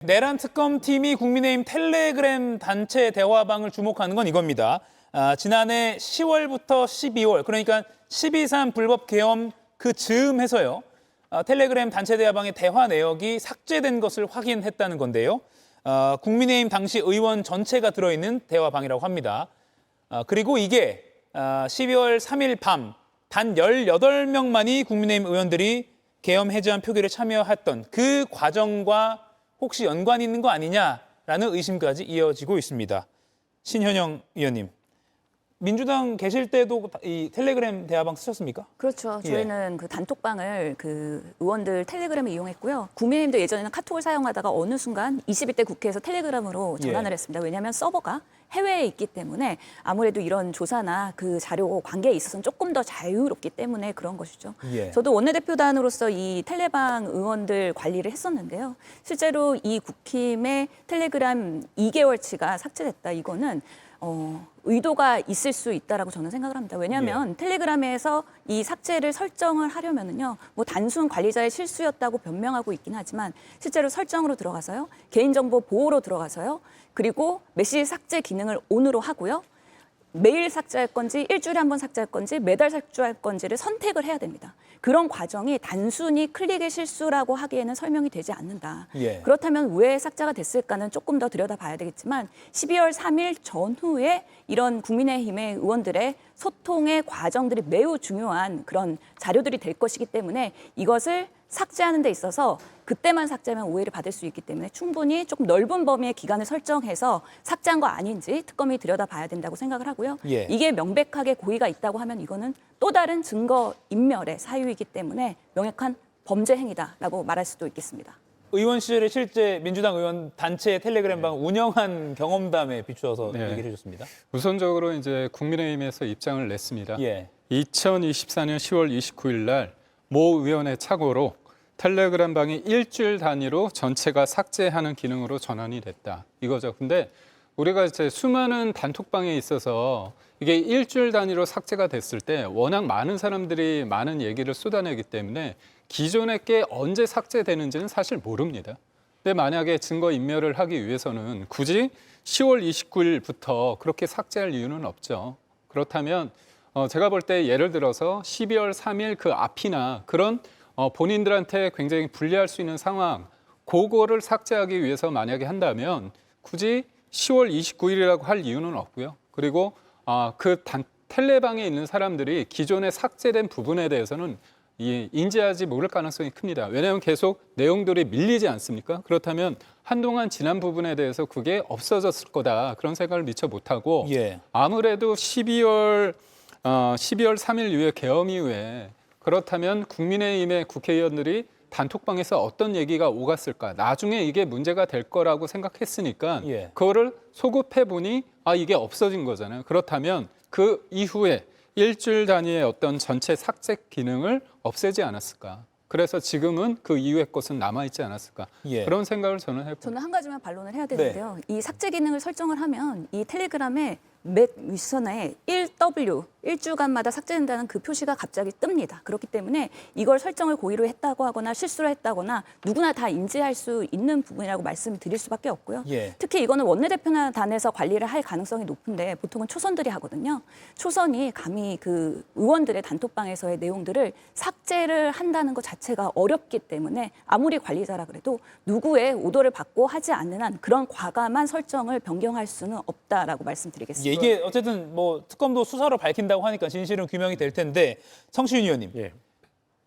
내란 특검팀이 국민의힘 텔레그램 단체 대화방을 주목하는 건 이겁니다. 지난해 10월부터 12월, 그러니까 12.3 불법 계엄 그 즈음 해서요. 텔레그램 단체 대화방의 대화 내역이 삭제된 것을 확인했다는 건데요. 국민의힘 당시 의원 전체가 들어있는 대화방이라고 합니다. 그리고 이게 12월 3일 밤 단 18명만이 국민의힘 의원들이 계엄 해제안 표결에 참여했던 그 과정과 혹시 연관이 있는 거 아니냐라는 의심까지 이어지고 있습니다. 신현영 의원님, 민주당 계실 때도 이 텔레그램 대화방 쓰셨습니까? 그렇죠. 저희는 그 단톡방을 그 의원들 텔레그램을 이용했고요. 국민의힘도 예전에는 카톡을 사용하다가 어느 순간 21대 국회에서 텔레그램으로 전환을 했습니다. 왜냐하면 서버가 해외에 있기 때문에 아무래도 이런 조사나 그 자료 관계에 있어서는 조금 더 자유롭기 때문에 그런 것이죠. 저도 원내대표단으로서 이 텔레방 의원들 관리를 했었는데요. 실제로 이 국힘의 텔레그램 2개월치가 삭제됐다. 이거는 의도가 있을 수 있다라고 저는 생각을 합니다. 왜냐하면 텔레그램에서 이 삭제를 설정을 하려면은요, 뭐 단순 관리자의 실수였다고 변명하고 있긴 하지만 실제로 설정으로 들어가서요, 개인정보 보호로 들어가서요, 그리고 메시지 삭제 기능을 ON으로 하고요. 매일 삭제할 건지 일주일에 한 번 삭제할 건지 매달 삭제할 건지를 선택을 해야 됩니다. 그런 과정이 단순히 클릭의 실수라고 하기에는 설명이 되지 않는다. 그렇다면 왜 삭제가 됐을까는 조금 더 들여다봐야 되겠지만 12월 3일 전후에 이런 국민의힘의 의원들의 소통의 과정들이 매우 중요한 그런 자료들이 될 것이기 때문에 이것을 삭제하는 데 있어서 그때만 삭제하면 오해를 받을 수 있기 때문에 충분히 조금 넓은 범위의 기간을 설정해서 삭제한 거 아닌지 특검이 들여다봐야 된다고 생각을 하고요. 이게 명백하게 고의가 있다고 하면 이거는 또 다른 증거 인멸의 사유이기 때문에 명확한 범죄 행위다라고 말할 수도 있겠습니다. 의원 시절에 실제 민주당 의원 단체 텔레그램방 운영한 경험담에 비추어서 얘기를 해줬습니다. 우선적으로 이제 국민의힘에서 입장을 냈습니다. 2024년 10월 29일 날 모 의원의 착오로 텔레그램 방이 일주일 단위로 전체가 삭제하는 기능으로 전환이 됐다. 이거죠. 근데 우리가 이제 수많은 단톡방에 있어서 이게 일주일 단위로 삭제가 됐을 때 워낙 많은 사람들이 많은 얘기를 쏟아내기 때문에 기존에 게 언제 삭제되는지는 사실 모릅니다. 근데 만약에 증거 인멸을 하기 위해서는 굳이 10월 29일부터 그렇게 삭제할 이유는 없죠. 그렇다면 제가 볼 때 예를 들어서 12월 3일 그 앞이나 그런 본인들한테 굉장히 불리할 수 있는 상황, 그거를 삭제하기 위해서 만약에 한다면 굳이 10월 29일이라고 할 이유는 없고요. 그리고 그 텔레방에 있는 사람들이 기존에 삭제된 부분에 대해서는 인지하지 못할 가능성이 큽니다. 왜냐하면 계속 내용들이 밀리지 않습니까? 그렇다면 한동안 지난 부분에 대해서 그게 없어졌을 거다. 그런 생각을 미처 못하고 아무래도 12월 3일 이후에 계엄 이후에 그렇다면 국민의힘의 국회의원들이 단톡방에서 어떤 얘기가 오갔을까? 나중에 이게 문제가 될 거라고 생각했으니까 그거를 소급해 보니 이게 없어진 거잖아요. 그렇다면 그 이후에 일주일 단위의 어떤 전체 삭제 기능을 없애지 않았을까? 그래서 지금은 그 이후의 것은 남아있지 않았을까? 그런 생각을 저는 해봅니다. 저는 한 가지만 반론을 해야 되는데요. 이 삭제 기능을 설정을 하면 이 텔레그램에 몇 윗선에 1W, 일주간마다 삭제된다는 그 표시가 갑자기 뜹니다. 그렇기 때문에 이걸 설정을 고의로 했다고 하거나 실수를 했다거나 누구나 다 인지할 수 있는 부분이라고 말씀을 드릴 수밖에 없고요. 특히 이거는 원내대표단에서 관리를 할 가능성이 높은데 보통은 초선들이 하거든요. 초선이 감히 그 의원들의 단톡방에서의 내용들을 삭제를 한다는 것 자체가 어렵기 때문에 아무리 관리자라 그래도 누구의 오더를 받고 하지 않는 한 그런 과감한 설정을 변경할 수는 없다라고 말씀드리겠습니다. 이게 어쨌든 뭐 특검도 수사로 밝힌다고 하니까 진실은 규명이 될 텐데 성시윤 의원님,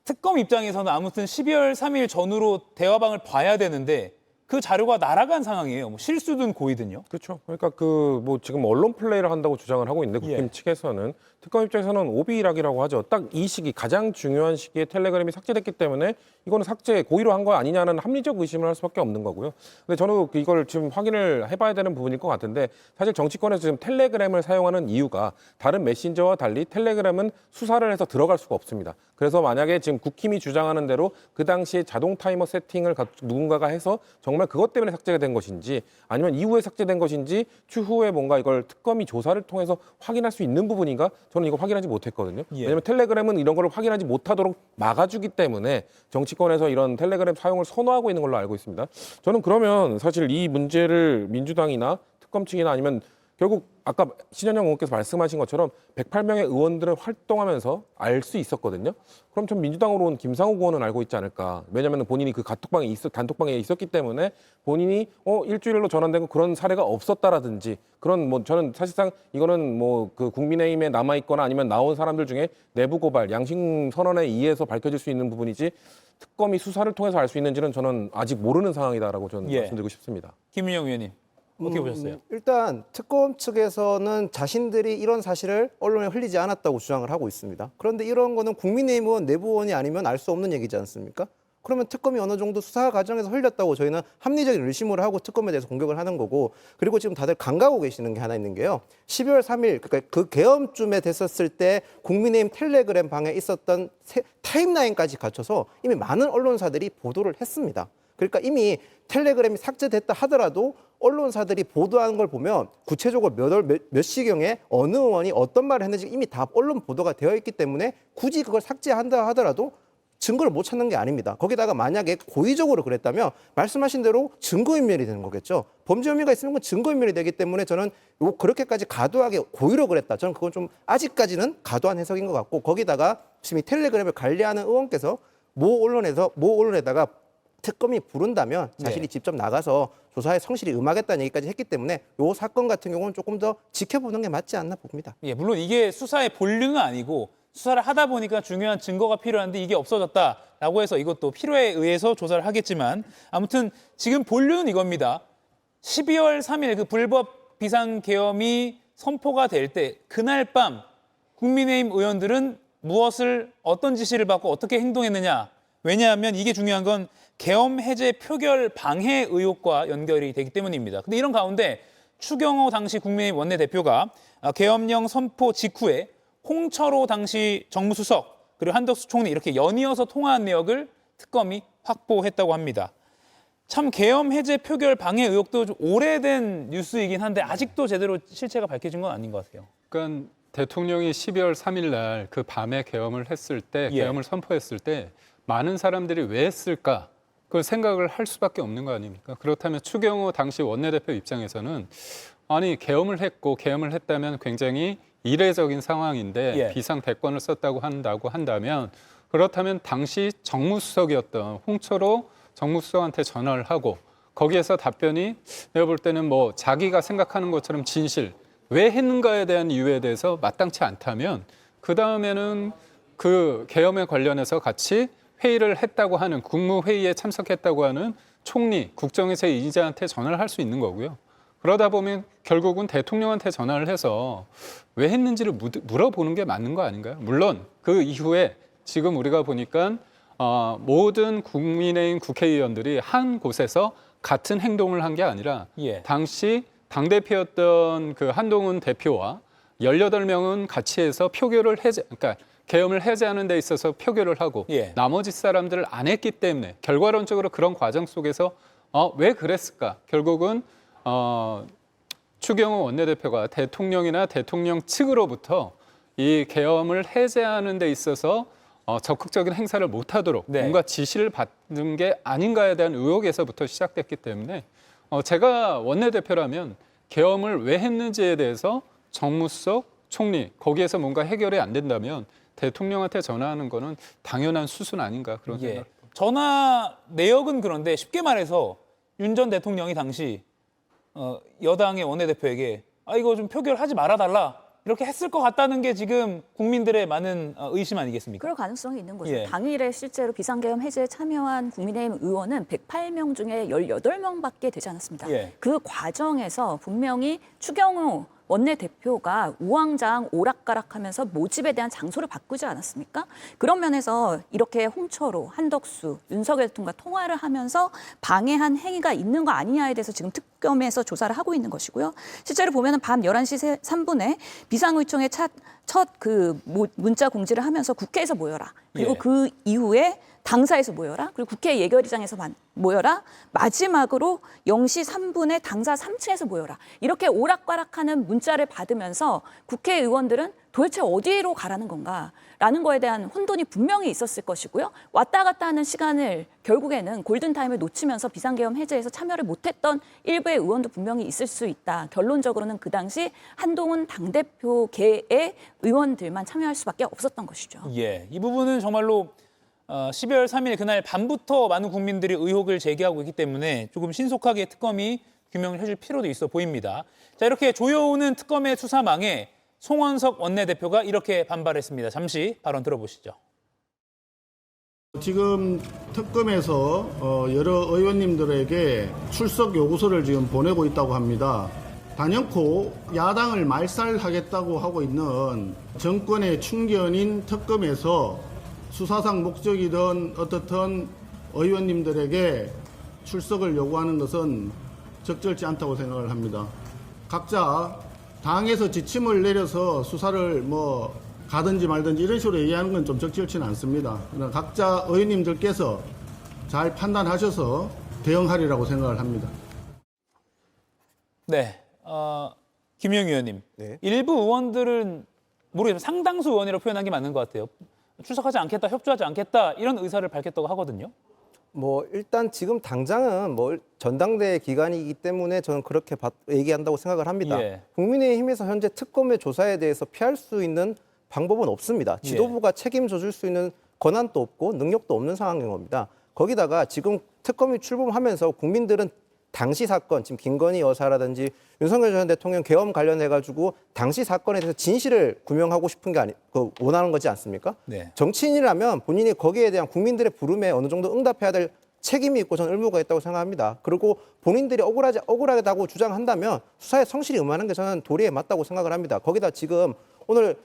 특검 입장에서는 아무튼 12월 3일 전후로 대화방을 봐야 되는데 그 자료가 날아간 상황이에요. 뭐 실수든 고의든요. 그렇죠. 그러니까 그 뭐 지금 언론 플레이를 한다고 주장을 하고 있는데 국힘 측에서는 특검 입장에서는 오비락이라고 하죠. 딱 이 시기 가장 중요한 시기에 텔레그램이 삭제됐기 때문에 이거는 삭제 고의로 한 거 아니냐는 합리적 의심을 할 수밖에 없는 거고요. 근데 저는 이걸 지금 확인을 해봐야 되는 부분일 것 같은데 사실 정치권에서 지금 텔레그램을 사용하는 이유가 다른 메신저와 달리 텔레그램은 수사를 해서 들어갈 수가 없습니다. 그래서 만약에 지금 국힘이 주장하는 대로 그 당시에 자동 타이머 세팅을 누군가가 해서 정말 정말 그것 때문에 삭제가 된 것인지 아니면 이후에 삭제된 것인지 추후에 뭔가 이걸 특검이 조사를 통해서 확인할 수 있는 부분인가? 저는 이거 확인하지 못했거든요. 예. 왜냐하면 텔레그램은 이런 걸 확인하지 못하도록 막아주기 때문에 정치권에서 이런 텔레그램 사용을 선호하고 있는 걸로 알고 있습니다. 저는 그러면 사실 이 문제를 민주당이나 특검 측이나 아니면 결국 아까 신현영 의원께서 말씀하신 것처럼 108명의 의원들은 활동하면서 알 수 있었거든요. 그럼 전 민주당으로 온 김상욱 의원은 알고 있지 않을까. 왜냐하면 본인이 그 단톡방에 있었기 때문에 본인이 일주일로 전환된 그런 사례가 없었다라든지 그런 뭐 저는 사실상 이거는 뭐 그 국민의힘에 남아 있거나 아니면 나온 사람들 중에 내부 고발, 양심 선언에 의해서 밝혀질 수 있는 부분이지 특검이 수사를 통해서 알 수 있는지는 저는 아직 모르는 상황이다라고 저는 예. 말씀드리고 싶습니다. 김민영 의원님 어떻게 보셨어요? 일단 특검 측에서는 자신들이 이런 사실을 언론에 흘리지 않았다고 주장을 하고 있습니다. 그런데 이런 거는 국민의힘 의원 내부 의원이 아니면 알 수 없는 얘기지 않습니까? 그러면 특검이 어느 정도 수사 과정에서 흘렸다고 저희는 합리적인 의심을 하고 특검에 대해서 공격을 하는 거고, 그리고 지금 다들 간과하고 계시는 게 하나 있는 게요. 12월 3일 그러니까 그 계엄쯤에 됐었을 때 국민의힘 텔레그램 방에 있었던 타임라인까지 갖춰서 이미 많은 언론사들이 보도를 했습니다. 그러니까 이미 텔레그램이 삭제됐다 하더라도 언론사들이 보도하는 걸 보면 구체적으로 몇 시경에 어느 의원이 어떤 말을 했는지 이미 다 언론 보도가 되어 있기 때문에 굳이 그걸 삭제한다 하더라도 증거를 못 찾는 게 아닙니다. 거기다가 만약에 고의적으로 그랬다면 말씀하신 대로 증거인멸이 되는 거겠죠. 범죄 혐의가 있으면 그건 증거인멸이 되기 때문에 저는 그렇게까지 과도하게 고의로 그랬다. 저는 그건 좀 아직까지는 과도한 해석인 것 같고, 거기다가 지금 이 텔레그램을 관리하는 의원께서 모 언론에다가 특검이 부른다면 자신이 직접 나가서 조사에 성실히 응하겠다는 얘기까지 했기 때문에 이 사건 같은 경우는 조금 더 지켜보는 게 맞지 않나 봅니다. 예, 물론 이게 수사의 본류는 아니고 수사를 하다 보니까 중요한 증거가 필요한데 이게 없어졌다라고 해서 이것도 필요에 의해서 조사를 하겠지만 아무튼 지금 본류는 이겁니다. 12월 3일 그 불법 비상계엄이 선포가 될 때 그날 밤 국민의힘 의원들은 무엇을 어떤 지시를 받고 어떻게 행동했느냐. 왜냐하면 이게 중요한 건 계엄 해제 표결 방해 의혹과 연결이 되기 때문입니다. 근데 이런 가운데 추경호 당시 국민의힘 원내대표가 계엄령 선포 직후에 홍철호 당시 정무수석 그리고 한덕수 총리 이렇게 연이어서 통화한 내역을 특검이 확보했다고 합니다. 참 계엄 해제 표결 방해 의혹도 좀 오래된 뉴스이긴 한데 아직도 제대로 실체가 밝혀진 건 아닌 것 같아요. 그러니까 대통령이 12월 3일 날 그 밤에 계엄을 했을 때, 계엄을 선포했을 때 많은 사람들이 왜 했을까? 그걸 생각을 할 수밖에 없는 거 아닙니까? 그렇다면 추경호 당시 원내대표 입장에서는 아니 계엄을 했고 계엄을 했다면 굉장히 이례적인 상황인데 비상 대권을 썼다고 한다면 그렇다면 당시 정무수석이었던 홍철호 정무수석한테 전화를 하고 거기에서 답변이 내가 볼 때는 뭐 자기가 생각하는 것처럼 진실 왜 했는가에 대한 이유에 대해서 마땅치 않다면 그 다음에는 그 계엄에 관련해서 같이 회의를 했다고 하는 국무회의에 참석했다고 하는 총리, 국정에서의 이사한테 전화를 할 수 있는 거고요. 그러다 보면 결국은 대통령한테 전화를 해서 왜 했는지를 물어보는 게 맞는 거 아닌가요? 물론 그 이후에 지금 우리가 보니까 모든 국민의힘 국회의원들이 한 곳에서 같은 행동을 한 게 아니라 당시 당대표였던 그 한동훈 대표와 18명은 같이 해서 표결을 그러니까 계엄을 해제하는 데 있어서 표결을 하고 나머지 사람들을 안 했기 때문에 결과론적으로 그런 과정 속에서 왜 그랬을까? 결국은 추경호 원내대표가 대통령이나 대통령 측으로부터 이 계엄을 해제하는 데 있어서 적극적인 행사를 못하도록 뭔가 지시를 받는 게 아닌가에 대한 의혹에서부터 시작됐기 때문에 제가 원내대표라면 계엄을 왜 했는지에 대해서 정무수석, 총리 거기에서 뭔가 해결이 안 된다면 대통령한테 전화하는 거는 당연한 수순 아닌가 그런 생각. 전화 내역은 그런데 쉽게 말해서 윤 전 대통령이 당시 여당의 원내대표에게 이거 좀 표결하지 말아달라 이렇게 했을 것 같다는 게 지금 국민들의 많은 의심 아니겠습니까? 그럴 가능성이 있는 거죠. 당일에 실제로 비상계엄 해제에 참여한 국민의힘 의원은 108명 중에 18명밖에 되지 않았습니다. 그 과정에서 분명히 추경호 원내대표가 우왕좌왕 오락가락하면서 모집에 대한 장소를 바꾸지 않았습니까? 그런 면에서 이렇게 홍철호, 한덕수, 윤석열 대통령과 통화를 하면서 방해한 행위가 있는 거 아니냐에 대해서 지금 특검에서 조사를 하고 있는 것이고요. 실제로 보면은 밤 11시 3분에 비상의총의 첫 그 문자 공지를 하면서 국회에서 모여라. 그리고 그 이후에 당사에서 모여라. 그리고 국회 예결위장에서 모여라. 마지막으로 0시 3분에 당사 3층에서 모여라. 이렇게 오락가락하는 문자를 받으면서 국회의원들은 도대체 어디로 가라는 건가라는 거에 대한 혼돈이 분명히 있었을 것이고요. 왔다 갔다 하는 시간을 결국에는 골든타임을 놓치면서 비상계엄 해제에서 참여를 못했던 일부의 의원도 분명히 있을 수 있다. 결론적으로는 그 당시 한동훈 당대표계의 의원들만 참여할 수밖에 없었던 것이죠. 예, 이 부분은 정말로 12월 3일 그날 밤부터 많은 국민들이 의혹을 제기하고 있기 때문에 조금 신속하게 특검이 규명을 해줄 필요도 있어 보입니다. 자, 이렇게 조여오는 특검의 수사망에 송원석 원내대표가 이렇게 반발했습니다. 잠시 발언 들어보시죠. 지금 특검에서 여러 의원님들에게 출석 요구서를 지금 보내고 있다고 합니다. 단연코 야당을 말살하겠다고 하고 있는 정권의 충견인 특검에서 수사상 목적이든 어떻든 의원님들에게 출석을 요구하는 것은 적절치 않다고 생각을 합니다. 각자 당에서 지침을 내려서 수사를 가든지 말든지 이런 식으로 얘기하는 건 좀 적절치는 않습니다. 그러나 각자 의원님들께서 잘 판단하셔서 대응하리라고 생각을 합니다. 네, 김영희 의원님. 네. 일부 의원들은 모르겠어요. 상당수 의원이라고 표현한 게 맞는 것 같아요. 출석하지 않겠다, 협조하지 않겠다 이런 의사를 밝혔다고 하거든요. 일단 지금 당장은 전당대회 기간이기 때문에 저는 그렇게 얘기한다고 생각을 합니다. 예. 국민의힘에서 현재 특검의 조사에 대해서 피할 수 있는 방법은 없습니다. 지도부가 책임져 줄 수 있는 권한도 없고 능력도 없는 상황인 겁니다. 거기다가 지금 특검이 출범하면서 국민들은 당시 사건, 지금 김건희 여사라든지 윤석열 전 대통령 계엄 관련해가지고 당시 사건에 대해서 진실을 규명하고 싶은 게 원하는 거지 않습니까? 네. 정치인이라면 본인이 거기에 대한 국민들의 부름에 어느 정도 응답해야 될 책임이 있고 저는 의무가 있다고 생각합니다. 그리고 본인들이 억울하다고 주장한다면 수사에 성실히 임하는 게 저는 도리에 맞다고 생각을 합니다. 거기다 지금 오늘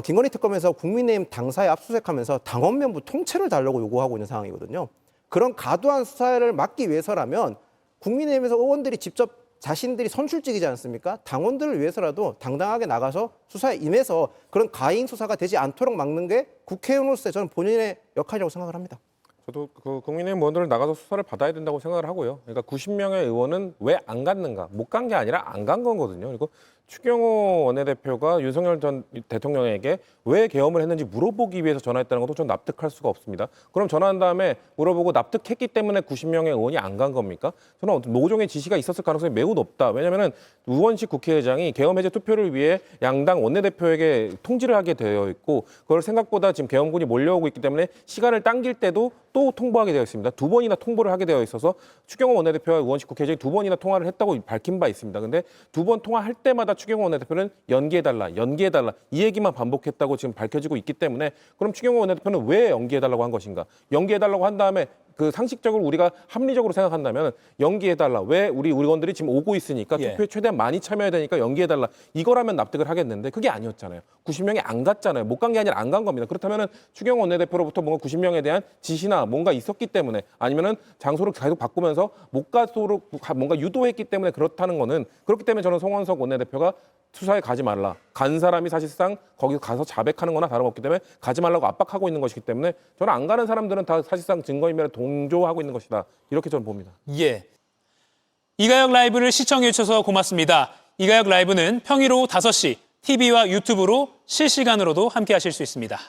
김건희 특검에서 국민의힘 당사에 압수수색하면서 당원명부 통째를 달라고 요구하고 있는 상황이거든요. 그런 과도한 수사를 막기 위해서라면 국민의힘에서 의원들이 직접 자신들이 선출직이지 않습니까? 당원들을 위해서라도 당당하게 나가서 수사에 임해서 그런 가인 수사가 되지 않도록 막는 게 국회의원으로서의 저는 본인의 역할이라고 생각을 합니다. 저도 국민의힘 의원들을 나가서 수사를 받아야 된다고 생각을 하고요. 그러니까 90명의 의원은 왜 안 갔는가? 못 간 게 아니라 안 간 거거든요. 그리고 추경호 원내대표가 윤석열 전 대통령에게 왜 계엄을 했는지 물어보기 위해서 전화했다는 것도 좀 납득할 수가 없습니다. 그럼 전화한 다음에 물어보고 납득했기 때문에 90명의 의원이 안 간 겁니까? 저는 모종의 지시가 있었을 가능성이 매우 높다. 왜냐하면 우원식 국회의장이 계엄 해제 투표를 위해 양당 원내대표에게 통지를 하게 되어 있고 그걸 생각보다 지금 계엄군이 몰려오고 있기 때문에 시간을 당길 때도 또 통보하게 되어 있습니다. 2번이나 통보를 하게 되어 있어서 추경호 원내대표와 우원식 국회의장이 2번이나 통화를 했다고 밝힌 바 있습니다. 근데 2번 통화할 때마다 추경호 원내대표는 연기해달라 이 얘기만 반복했다고 지금 밝혀지고 있기 때문에 그럼 추경호 원내대표는 왜 연기해달라고 한 것인가? 연기해달라고 한 다음에 그 상식적으로 우리가 합리적으로 생각한다면 연기해달라. 왜 우리 의원들이 지금 오고 있으니까 투표에 최대한 많이 참여해야 되니까 연기해달라. 이거라면 납득을 하겠는데 그게 아니었잖아요. 90명이 안 갔잖아요. 못 간 게 아니라 안 간 겁니다. 그렇다면 추경호 원내대표로부터 뭔가 90명에 대한 지시나 뭔가 있었기 때문에 아니면은 장소를 계속 바꾸면서 못 가도록 뭔가 유도했기 때문에 그렇다는 거는 그렇기 때문에 저는 송원석 원내대표가 수사에 가지 말라. 간 사람이 사실상 거기서 가서 자백하는 거나 다름없기 때문에 가지 말라고 압박하고 있는 것이기 때문에 저는 안 가는 사람들은 다 사실상 증거인멸에 동조하고 있는 것이다. 이렇게 저는 봅니다. 예. 이가혁 라이브를 시청해 주셔서 고맙습니다. 이가혁 라이브는 평일 오후 5시 TV와 유튜브로 실시간으로도 함께 하실 수 있습니다.